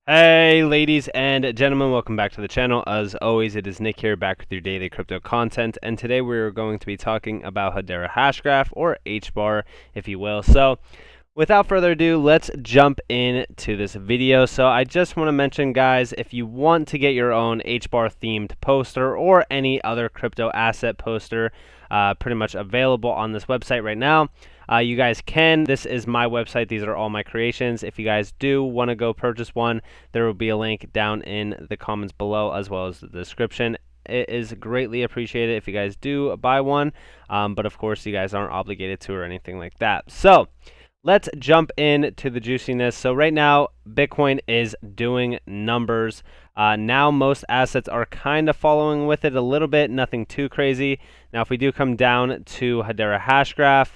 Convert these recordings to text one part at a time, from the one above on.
Hey ladies and gentlemen, welcome back to the channel. As always, it is Nick here, back with your daily crypto content, and today we're going to be talking about Hedera Hashgraph, or Hbar if you will. So without further ado, let's jump into this video. So I just want to mention, guys, if you want to get your own Hbar themed poster or any other crypto asset poster, pretty much available on this website right now. You guys can. This is my website. These are all my creations. If you guys do want to go purchase one, there will be a link down in the comments below as well as the description. It is greatly appreciated if you guys do buy one, but of course you guys aren't obligated to or anything like that. So let's jump into the juiciness. So right now, Bitcoin is doing numbers. Now most assets are kind of following with it a little bit, nothing too crazy. Now if we do come down to Hedera Hashgraph,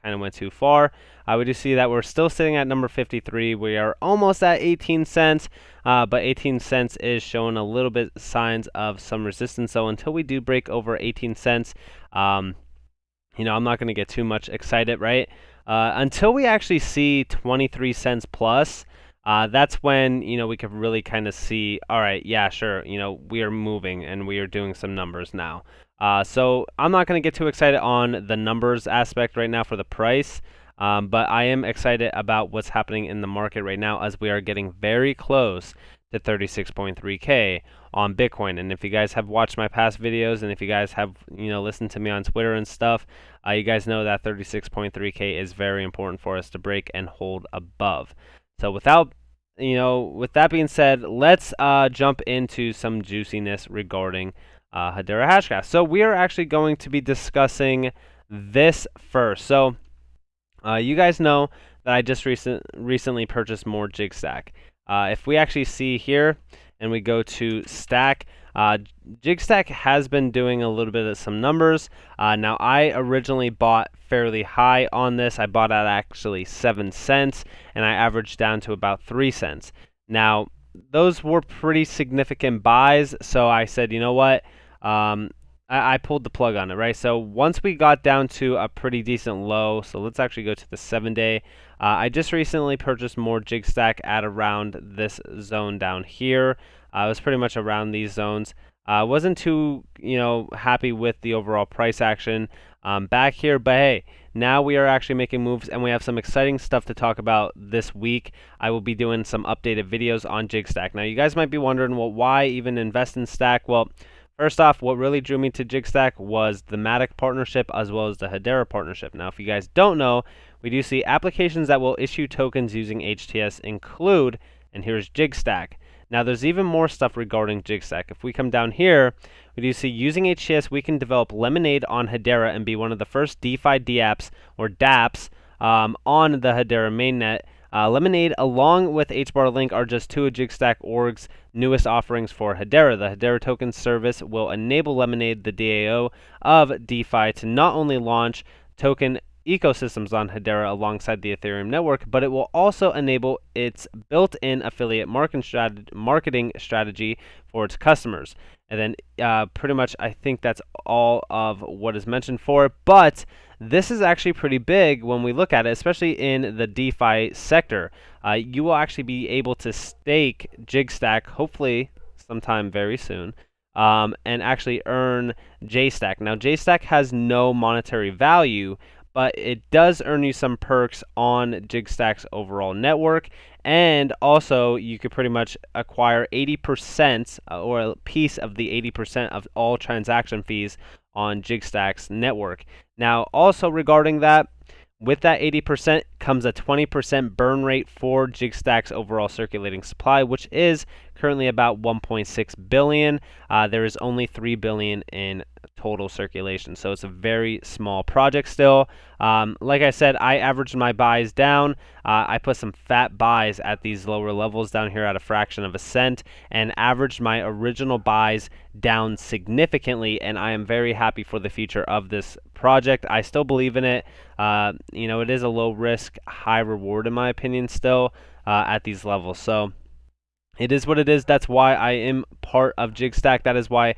kind of went too far. We do see that we're still sitting at number 53. We are almost at 18 cents, but 18 cents is showing a little bit signs of some resistance. So until we do break over 18 cents, I'm not going to get too much excited, right? Until we actually see 23 cents plus, that's when, we could really kind of see, all right, yeah, sure, we are moving and we are doing some numbers now. So I'm not going to get too excited on the numbers aspect right now for the price, but I am excited about what's happening in the market right now as we are getting very close to 36.3K on Bitcoin. And if you guys have watched my past videos and if you guys have, listened to me on Twitter and stuff, you guys know that 36.3K is very important for us to break and hold above. So with that being said, let's jump into some juiciness regarding Hedera Hashgraph. So we are actually going to be discussing this first. So you guys know that I just recently purchased more JigStack. If we actually see here and we go to stack, JigStack has been doing a little bit of some numbers. Now I originally bought fairly high on this. I bought at actually 7 cents and I averaged down to about 3 cents. Now those were pretty significant buys, so I said, you know what? I pulled the plug on it, right? So once we got down to a pretty decent low, so let's actually go to the 7-day. I just recently purchased more JigStack at around this zone down here. I was pretty much around these zones. Wasn't too, happy with the overall price action back here, but hey, now we are actually making moves and we have some exciting stuff to talk about this week. I will be doing some updated videos on JigStack. Now you guys might be wondering, well, why even invest in Stack? Well, first off, what really drew me to JigStack was the Matic partnership as well as the Hedera partnership. Now, if you guys don't know, we do see applications that will issue tokens using HTS include, and here's JigStack. Now, there's even more stuff regarding JigStack. If we come down here, we do see using HTS, we can develop Lemonade on Hedera and be one of the first DeFi DApps or DApps on the Hedera mainnet. Lemonade along with Hbar Link are just two of JigStack.org's newest offerings for Hedera. The Hedera token service will enable Lemonade, the DAO of DeFi, to not only launch token ecosystems on Hedera alongside the Ethereum network, but it will also enable its built-in affiliate marketing strategy for its customers. And then pretty much I think that's all of what is mentioned for it, but this is actually pretty big when we look at it, especially in the DeFi sector. You will actually be able to stake JigStack, hopefully sometime very soon, and actually earn JStack. Now, JStack has no monetary value, but it does earn you some perks on JigStack's overall network. And also, you could pretty much acquire 80% or a piece of the 80% of all transaction fees on JigStack's network. Now, also regarding that, with that 80% comes a 20% burn rate for JigStack's overall circulating supply, which is currently about 1.6 billion. There is only 3 billion in total circulation, so it's a very small project still. Like I said, I averaged my buys down. I put some fat buys at these lower levels down here at a fraction of a cent and averaged my original buys down significantly, and I am very happy for the future of this project. I still believe in it. It is a low risk, high reward in my opinion still at these levels. So It is what it is. That's why I am part of Jigstack. That is why,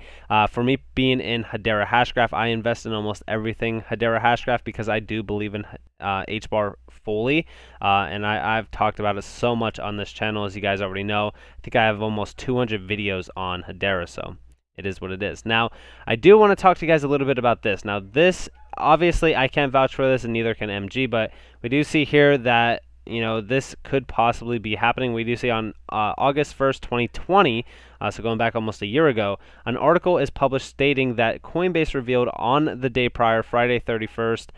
for me being in Hedera Hashgraph, I invest in almost everything Hedera Hashgraph because I do believe in Hbar fully. And I've talked about it so much on this channel, as you guys already know. I think I have almost 200 videos on Hedera, so it is what it is. Now, I do want to talk to you guys a little bit about this. Now, this, obviously, I can't vouch for this, and neither can MG, but we do see here that this could possibly be happening. We do see on August 1st, 2020, so going back almost a year ago, an article is published stating that Coinbase revealed on the day prior, Friday 31st,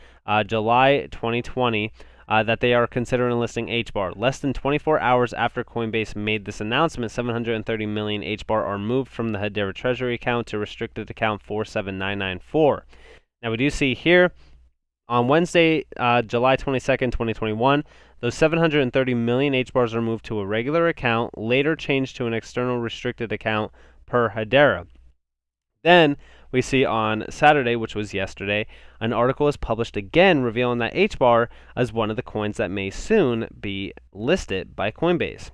July 2020, that they are considering listing Hbar. Less than 24 hours after Coinbase made this announcement, 730 million Hbar are moved from the Hedera Treasury account to restricted account 47994. Now we do see here on Wednesday, July 22nd, 2021, those 730 million Hbars are moved to a regular account, later changed to an external restricted account per Hedera. Then we see on Saturday, which was yesterday, an article is published again revealing that Hbar is one of the coins that may soon be listed by Coinbase.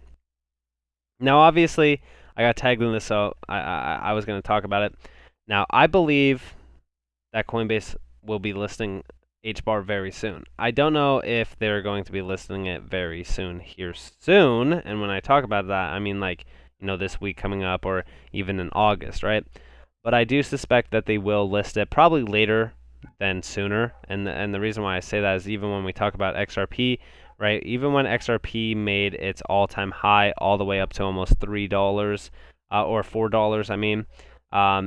Now, obviously, I got tagged in this, so I was going to talk about it. Now, I believe that Coinbase will be listing Hbar very soon. I don't know if they're going to be listing it very soon here soon, and when I talk about that, I mean like, this week coming up or even in August, right? But I do suspect that they will list it probably later than sooner, and the reason why I say that is even when we talk about XRP, right? Even when XRP made its all-time high all the way up to almost $3 or $4, I mean,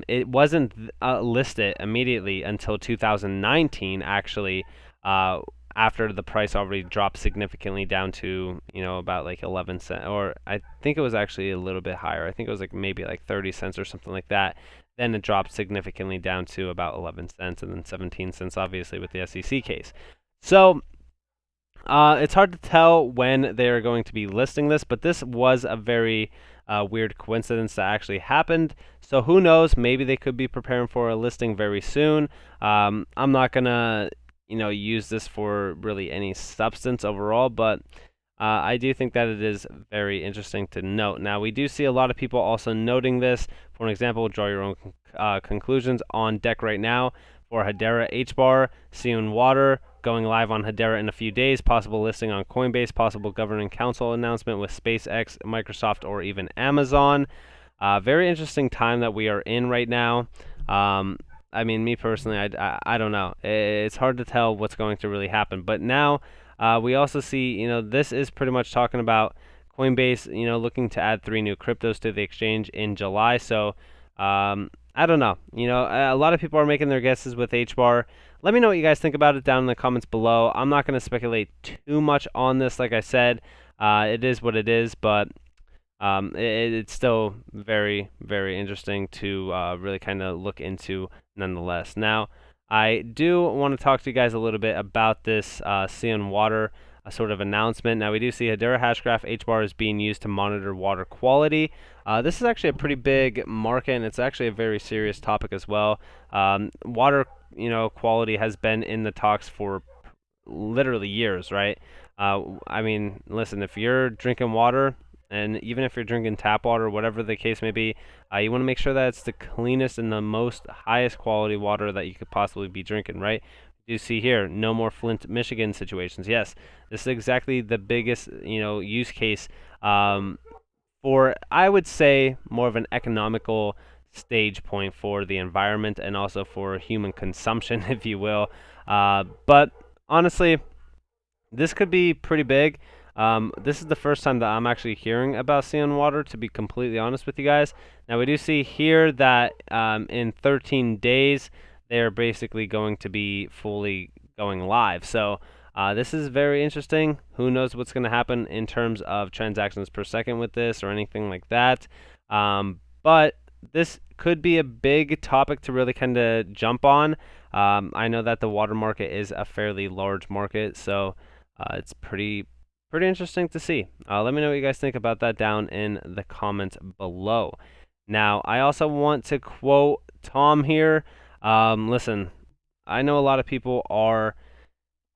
it wasn't listed immediately until 2019, actually, after the price already dropped significantly down to, about like 11 cents, or I think it was actually a little bit higher. I think it was like maybe like 30 cents or something like that. Then it dropped significantly down to about 11 cents and then 17 cents, obviously, with the SEC case. So it's hard to tell when they're going to be listing this, but this was a very weird coincidence that actually happened. So who knows? Maybe they could be preparing for a listing very soon. I'm not gonna, use this for really any substance overall, but I do think that it is very interesting to note. Now, we do see a lot of people also noting this. For an example, draw your own conclusions. On deck right now for Hedera Hbar, Sion Water, going live on Hedera in a few days, possible listing on Coinbase, possible governing council announcement with SpaceX, Microsoft, or even Amazon. Very interesting time that we are in right now. I mean, me personally, I don't know. It's hard to tell what's going to really happen. But now we also see, this is pretty much talking about Coinbase, looking to add 3 new cryptos to the exchange in July. So I don't know. A lot of people are making their guesses with Hbar. Let me know what you guys think about it down in the comments below. I'm not going to speculate too much on this. Like I said, it is what it is, but it's still very, very interesting to really kind of look into nonetheless. Now, I do want to talk to you guys a little bit about this Sion Water sort of announcement. Now, we do see Hedera Hashgraph Hbar is being used to monitor water quality. This is actually a pretty big market, and it's actually a very serious topic as well. Water, quality has been in the talks for literally years, right? I mean, listen, if you're drinking water, and even if you're drinking tap water, whatever the case may be, you want to make sure that it's the cleanest and the most highest quality water that you could possibly be drinking, right? You see here, no more Flint, Michigan situations. Yes, this is exactly the biggest, use case for, I would say, more of an economical stage point for the environment and also for human consumption, if you will. But honestly, this could be pretty big. This is the first time that I'm actually hearing about Sion Water, to be completely honest with you guys. Now, we do see here that in 13 days, they're basically going to be fully going live. So this is very interesting. Who knows what's going to happen in terms of transactions per second with this or anything like that. But this could be a big topic to really kind of jump on. I know that the water market is a fairly large market, so it's pretty interesting to see. Let me know what you guys think about that down in the comments below. Now, I also want to quote Tom here. Listen, I know a lot of people are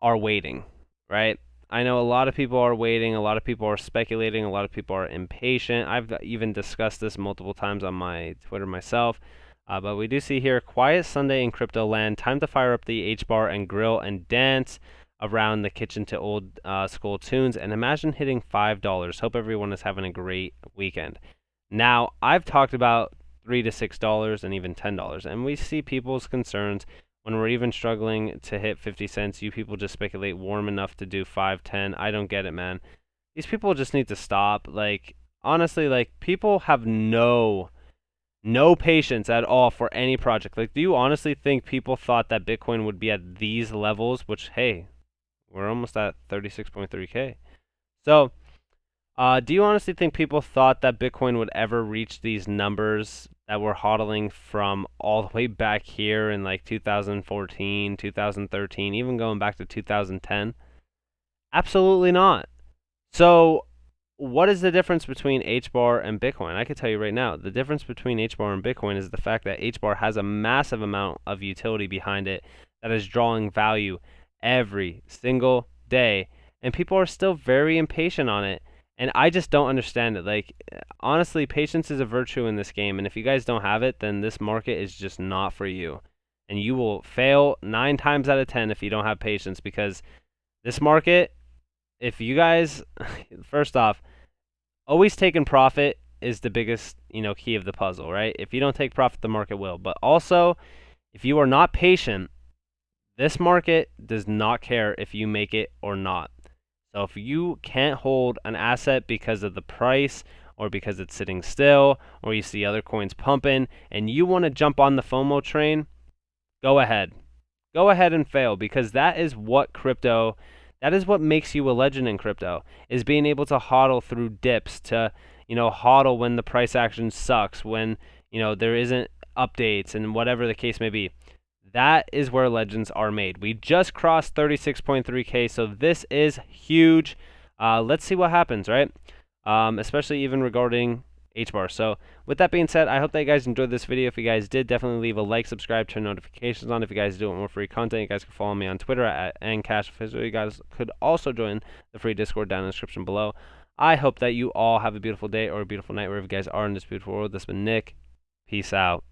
waiting, right? I know a lot of people are waiting, a lot of people are speculating, a lot of people are impatient. I've even discussed this multiple times on my Twitter myself. But we do see here, quiet Sunday in crypto land. Time to fire up the H-bar and grill and dance around the kitchen to old school tunes. And imagine hitting $5. Hope everyone is having a great weekend. Now, I've talked about $3 to $6 and even $10, and we see people's concerns when we're even struggling to hit 50 cents. You people just speculate warm enough to do 5, 10. I don't get it, man. These people just need to stop. Like, honestly, like, people have no patience at all for any project. Like, do you honestly think people thought that Bitcoin would be at these levels, which, hey, we're almost at 36.3K. So, do you honestly think people thought that Bitcoin would ever reach these numbers that we're hodling from all the way back here in like 2014, 2013, even going back to 2010? Absolutely not. So, what is the difference between HBAR and Bitcoin? I can tell you right now, the difference between HBAR and Bitcoin is the fact that HBAR has a massive amount of utility behind it that is drawing value every single day, and people are still very impatient on it. And I just don't understand it. Like, honestly, patience is a virtue in this game, and if you guys don't have it, then this market is just not for you. And you will fail 9 times out of 10 if you don't have patience, because this market, if you guys, first off, always taking profit is the biggest, key of the puzzle, right? If you don't take profit, the market will. But also, if you are not patient, this market does not care if you make it or not. So if you can't hold an asset because of the price or because it's sitting still or you see other coins pumping and you want to jump on the FOMO train, go ahead. Go ahead and fail, because that is what makes you a legend in crypto, is being able to hodl through dips, to, hodl when the price action sucks, when, there isn't updates and whatever the case may be. That is where legends are made. We just crossed 36.3K, so this is huge. Let's see what happens, right? Especially even regarding HBAR. So with that being said, I hope that you guys enjoyed this video. If you guys did, definitely leave a like, subscribe, turn notifications on. If you guys do want more free content, you guys can follow me on Twitter at NCashOfficial. You guys could also join the free Discord down in the description below. I hope that you all have a beautiful day or a beautiful night wherever you guys are in this beautiful world. This has been Nick. Peace out.